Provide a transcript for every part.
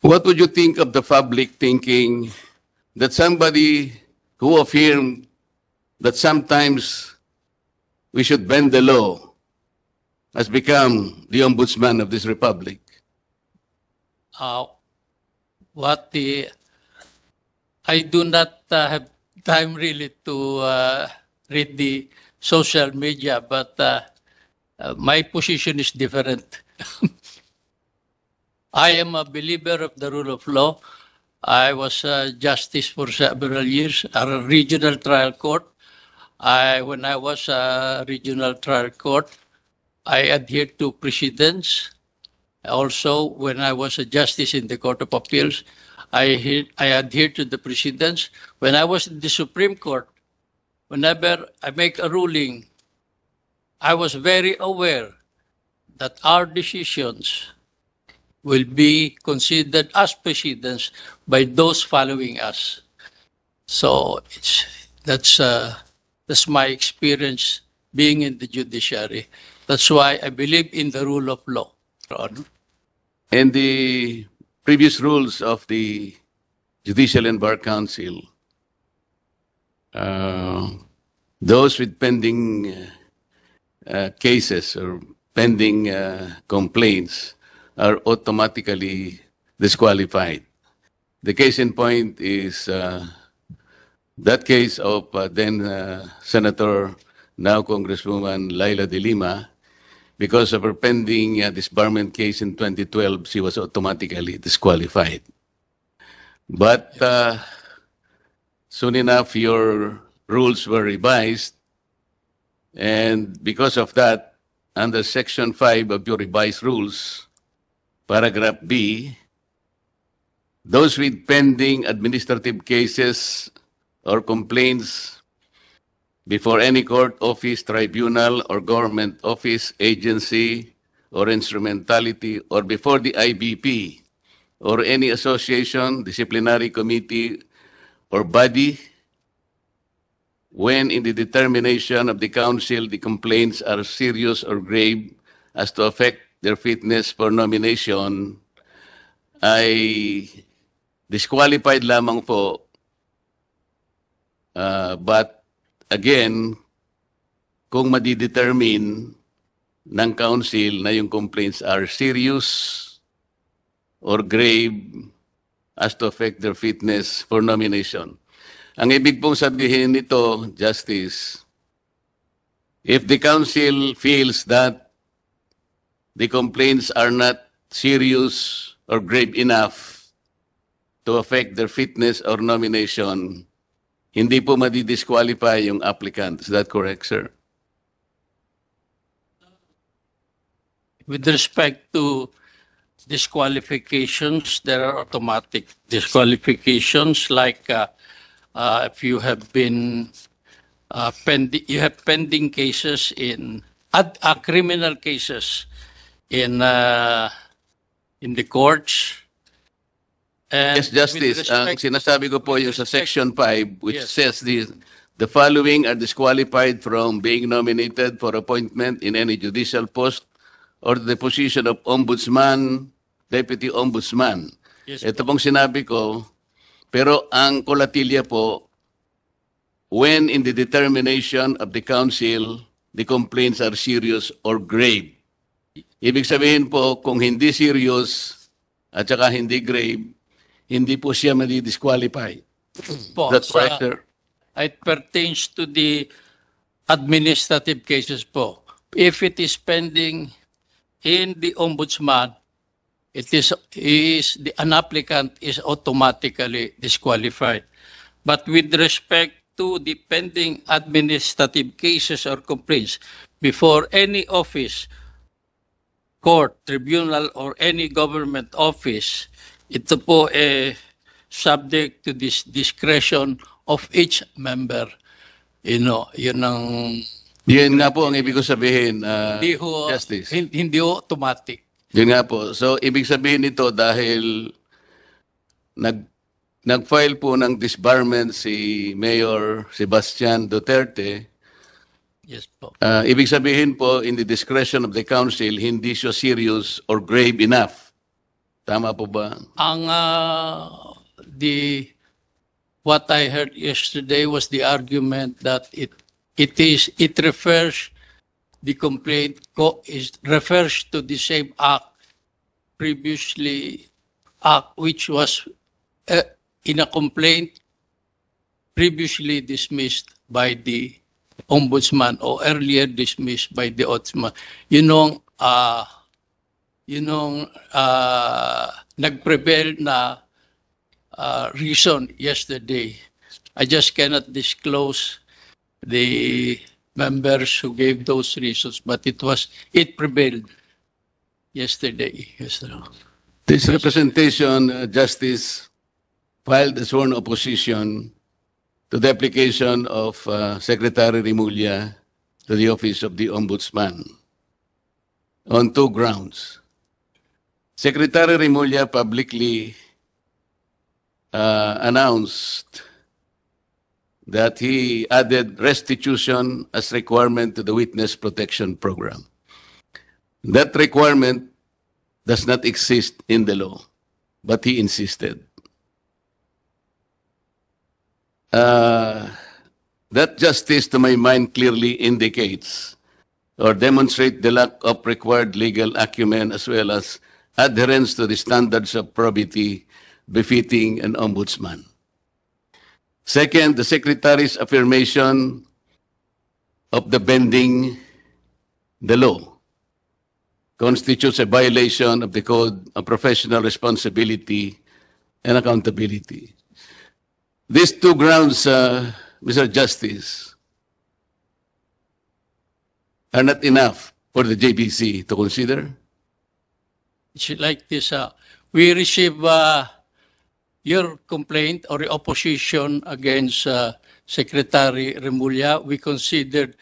What would you think of the public thinking that somebody who affirmed that sometimes we should bend the law has become the ombudsman of this republic? I do not have time really to read the social media, but my position is different. I am a believer of the rule of law. I was a justice for several years at a regional trial court. When I was a regional trial court, I adhered to precedents. Also, when I was a justice in the Court of Appeals, I adhered to the precedents. When I was in the Supreme Court, whenever I make a ruling, I was very aware that our decisions will be considered as precedents by those following us. So that's my experience being in the judiciary. That's why I believe in the rule of law, Your Honor. And the previous rules of the Judicial and Bar Council, those with pending cases or pending complaints are automatically disqualified. The case in point is that case of then Senator, now Congresswoman Laila de Lima. Because of her pending disbarment case in 2012, she was automatically disqualified. But soon enough, your rules were revised. And because of that, under Section 5 of your revised rules, Paragraph B, those with pending administrative cases or complaints before any court, office, tribunal, or government office, agency, or instrumentality, or before the IBP, or any association, disciplinary committee, or body, when in the determination of the council the complaints are serious or grave as to affect their fitness for nomination, ay disqualified lamang po. But again, kung madidetermine ng council na yung complaints are serious or grave as to affect their fitness for nomination. Ang ibig pong sabihin nito, Justice, if the council feels that the complaints are not serious or grave enough to affect their fitness or nomination, hindi po madi-disqualify yung applicant. Is that correct, sir? With respect to disqualifications, there are automatic disqualifications like if you have been pending cases in criminal cases in the courts. And yes, Justice. Ang sinasabi ko po yung sa Section 5, which says the following are disqualified from being nominated for appointment in any judicial post or the position of ombudsman, deputy ombudsman. Yes, ito pong sinabi ko, pero ang kolatilya po, when in the determination of the council, the complaints are serious or grave. Ibig sabihin po, kung hindi serious at saka hindi grave, hindi po siya madi-disqualify. That's correct, sir? It pertains to the administrative cases po. If it is pending in the ombudsman, an applicant is automatically disqualified. But with respect to the pending administrative cases or complaints before any office, court, tribunal, or any government office, ito po subject to this discretion of each member. Yun ang... Yun nga po ang ibig ko sabihin, Justice. Hindi automatic. Yun nga po. So, ibig sabihin nito dahil nag-file po ng disbarment si Mayor Sebastian Duterte. Yes po. Ibig sabihin po, in the discretion of the council, hindi siya serious or grave enough Tama po ba? Ang what I heard yesterday was the argument that it refers the complaint refers to the same act previously which was in a complaint previously dismissed by the ombudsman or earlier dismissed by the ombudsman. Yun nag-prevail na reason yesterday. I just cannot disclose the members who gave those reasons, but it prevailed yesterday. Yes, sir. This representation, Justice, filed a sworn opposition to the application of Secretary Remulla to the office of the Ombudsman on two grounds. Secretary Remulla publicly announced that he added restitution as requirement to the Witness Protection Program. That requirement does not exist in the law, but he insisted. That justice, to my mind, clearly indicates or demonstrates the lack of required legal acumen as well as adherence to the standards of probity befitting an ombudsman. Second, the Secretary's affirmation of the bending the law constitutes a violation of the Code of Professional Responsibility and Accountability. These two grounds, Mr. Justice, are not enough for the JBC to consider? It's like this. We receive your complaint or your opposition against Secretary Remulla. We considered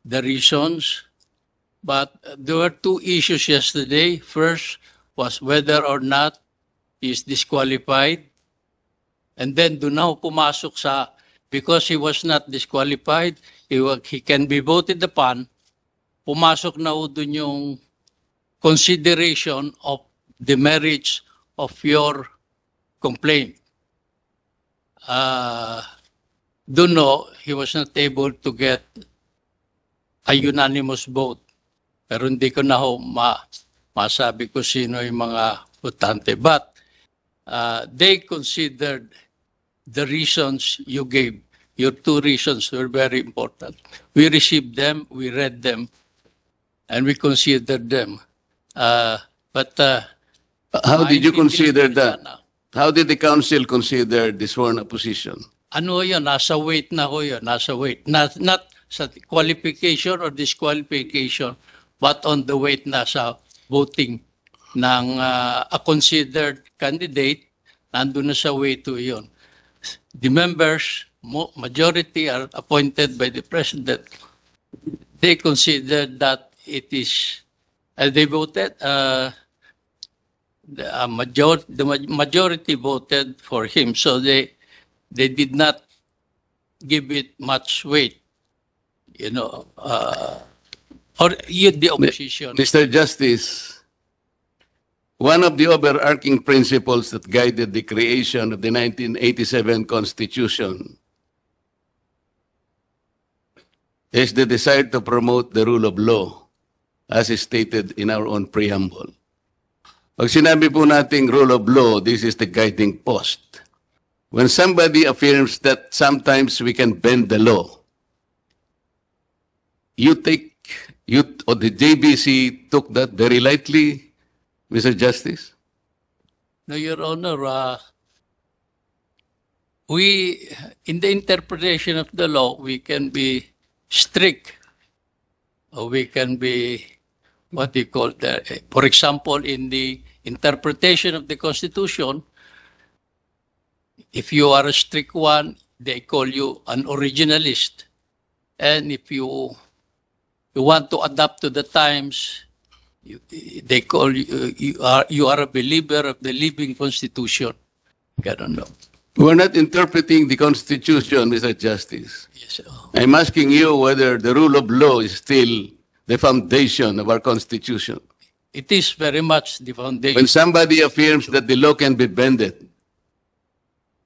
the reasons, but there were two issues yesterday. First was whether or not he is disqualified. And then doon na pumasok sa, because he was not disqualified, he can be voted upon, pumasok na doon yung consideration of the merits of your complaint. He was not able to get a unanimous vote. Pero hindi ko na masabi ko sino yung mga votante. But they considered the reasons you gave. Your two reasons were very important. We received them, we read them, and we considered them. How did you consider that? How did the council consider the sworn opposition? Ano yun? Nasa weight na ho yun. Nasa weight. Not sa qualification or disqualification, but on the weight na sa voting ng a considered candidate, nandun na sa weight to yun. The members, majority are appointed by the president. They considered that it is, they voted, the majority voted for him, so they did not give it much weight, or the opposition. Mr. Justice, one of the overarching principles that guided the creation of the 1987 Constitution is the desire to promote the rule of law, as is stated in our own preamble. Pag sinabi po nating rule of law, this is the guiding post. When somebody affirms that sometimes we can bend the law, or the JBC took that very lightly, Mr. Justice? No, Your Honor, in the interpretation of the law, we can be strict, or we can be, what do you call that? For example, in the interpretation of the Constitution, if you are a strict one, they call you an originalist. And if you want to adapt to the times, they call you are a believer of the living Constitution. I don't know. We're not interpreting the Constitution, Mr. Justice. Yes, sir. I'm asking you whether the rule of law is still the foundation of our Constitution. It is very much the foundation. When somebody affirms that the law can be bended,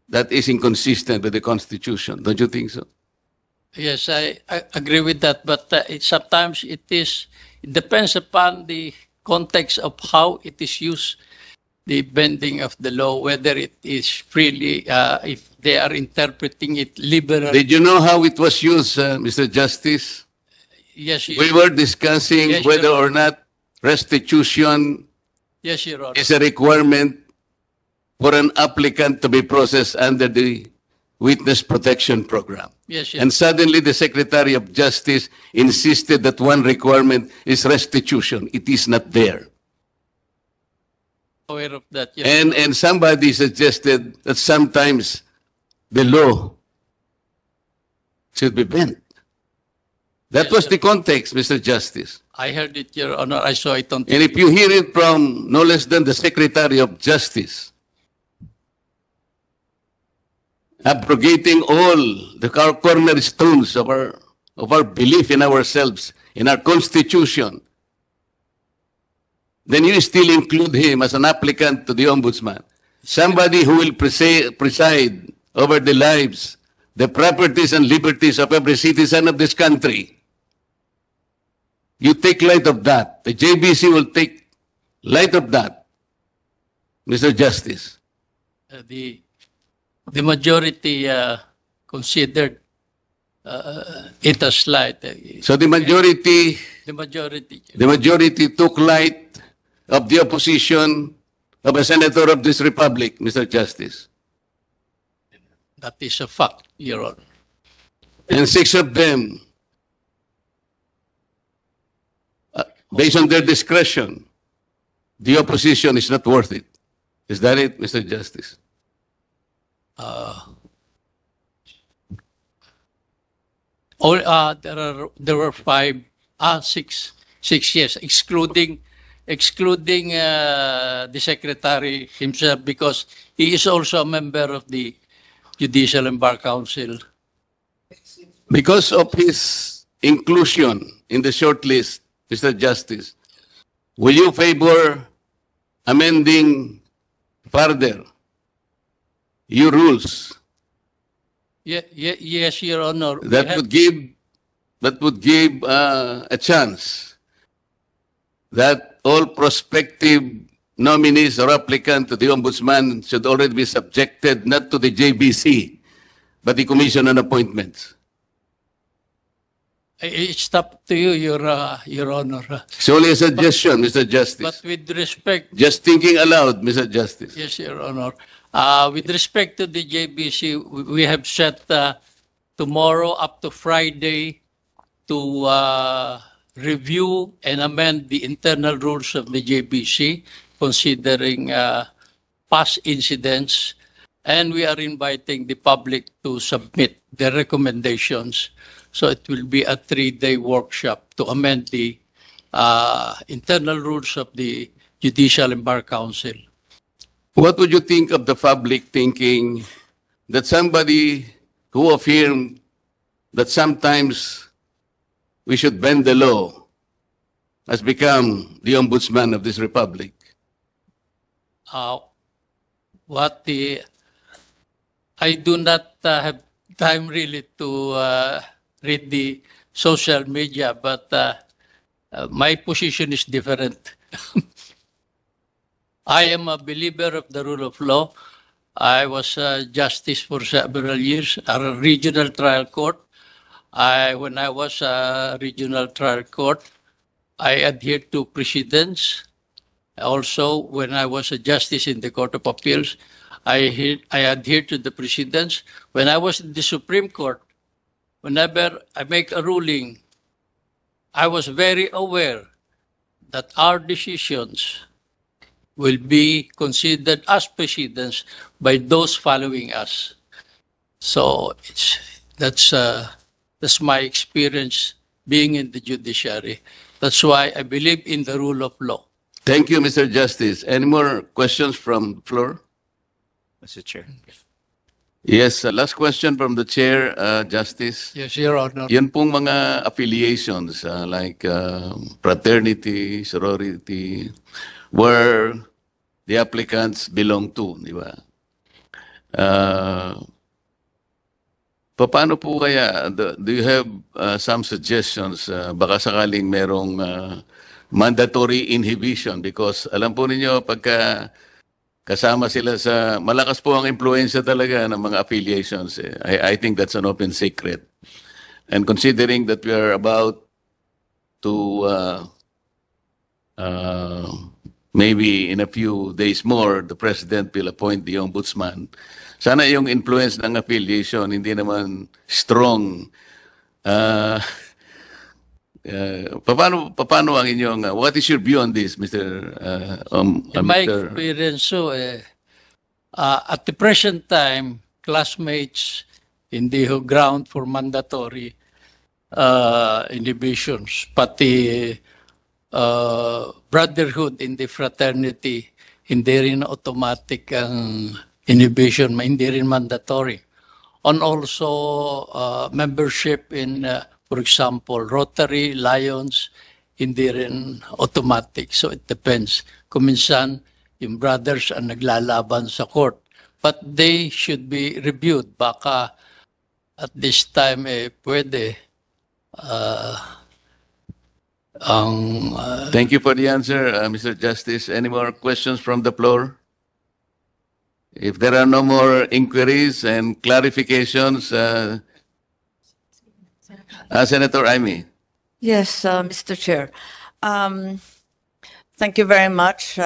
that is inconsistent with the Constitution. Don't you think so? Yes, I agree with that, but sometimes it depends upon the context of how it is used, the bending of the law, whether it is freely, if they are interpreting it liberally. Did you know how it was used, Mr. Justice? Yes, We were discussing Yes, whether Your or not restitution yes, Your Honor. is a requirement for an applicant to be processed under the Witness Protection Program. Yes, yes. And suddenly the Secretary of Justice insisted that one requirement is restitution. It is not there. Aware of that. Yes. And somebody suggested that sometimes the law should be bent. That Yes, was sir. the context, Mr. Justice. I heard it, Your Honor. I saw it on And if you hear it from no less than the Secretary of Justice, abrogating all the cornerstones of our belief in ourselves, in our Constitution, then you still include him as an applicant to the Ombudsman. Somebody who will preside over the lives, the properties and liberties of every citizen of this country. You take light of that. The JBC will take light of that, Mr. Justice. the majority considered it as slight. So the majority The majority. took light of the opposition of a senator of this republic, Mr. Justice. That is a fact, Your Honor. And 6 of them, based on their discretion, the opposition is not worth it. Is that it, Mr. Justice? There were six yes, excluding the secretary himself, because he is also a member of the Judicial and Bar Council. Because of his inclusion in the short list, Mr. Justice, will you favor amending further your rules Yes, Your Honor. We that have- would give a chance that all prospective nominees or applicants to the Ombudsman should already be subjected not to the JBC, but the Commission on Appointments? It's up to you, Your Honor. It's only a suggestion, Mr. Justice. But with respect, Just thinking aloud, Mr. Justice. yes, Your Honor. With respect to the JBC, we have set tomorrow up to Friday to review and amend the internal rules of the JBC, considering past incidents. And we are inviting the public to submit their recommendations. So it will be a 3-day workshop to amend the internal rules of the Judicial and Bar Council. What would you think of the public thinking that somebody who affirmed that sometimes we should bend the law has become the ombudsman of this republic? I do not have time really to read the social media, but my position is different. I am a believer of the rule of law. I was a justice for several years at a regional trial court. When I was a regional trial court, I adhered to precedents. Also, when I was a justice in the Court of Appeals, I adhered to the precedents. When I was in the Supreme Court, whenever I make a ruling, I was very aware that our decisions will be considered as precedents by those following us. So that's my experience being in the judiciary. That's why I believe in the rule of law. Thank you, Mr. Justice. Any more questions from the floor? Mr. Chair. Yes, last question from the chair, Justice. Yes, Your Honor. Yan pong mga affiliations like fraternity, sorority, where the applicants belong to, di ba? Paano po kaya, do you have some suggestions? Baka sakaling merong mandatory inhibition because alam po ninyo pagka kasama sila sa, malakas po ang impluensya talaga ng mga affiliations. I think that's an open secret. And considering that we are about to, maybe in a few days more, the President will appoint the Ombudsman. Sana yung influence ng affiliation, hindi naman strong. Paano ang inyong, what is your view on this, Mr. In my experience, so, at the present time, classmates hindi ho ground for mandatory inhibitions, pati brotherhood in the fraternity, hindi rin automatic ang inhibition, hindi rin mandatory. On also membership in for example, Rotary, Lions, hindi rin automatic. So it depends. Kung minsan, yung brothers ang naglalaban sa court. But they should be reviewed. Baka at this time, pwede. Thank you for the answer, Mr. Justice. Any more questions from the floor? If there are no more inquiries and clarifications, Senator Amy. Yes, Mr. Chair. Thank you very much,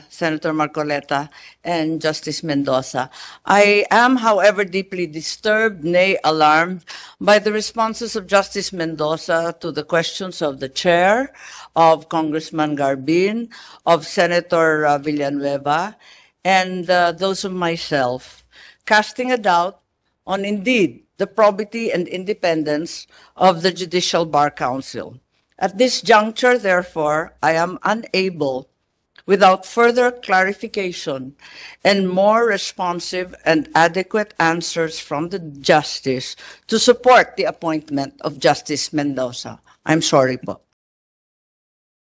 Senator Marcoleta and Justice Mendoza. I am, however, deeply disturbed, nay, alarmed, by the responses of Justice Mendoza to the questions of the chair, of Congressman Garbin, of Senator Villanueva, and those of myself, casting a doubt on, indeed, the probity and independence of the Judicial Bar Council. At this juncture, therefore, I am unable, without further clarification and more responsive and adequate answers from the Justice, to support the appointment of Justice Mendoza. I'm sorry po.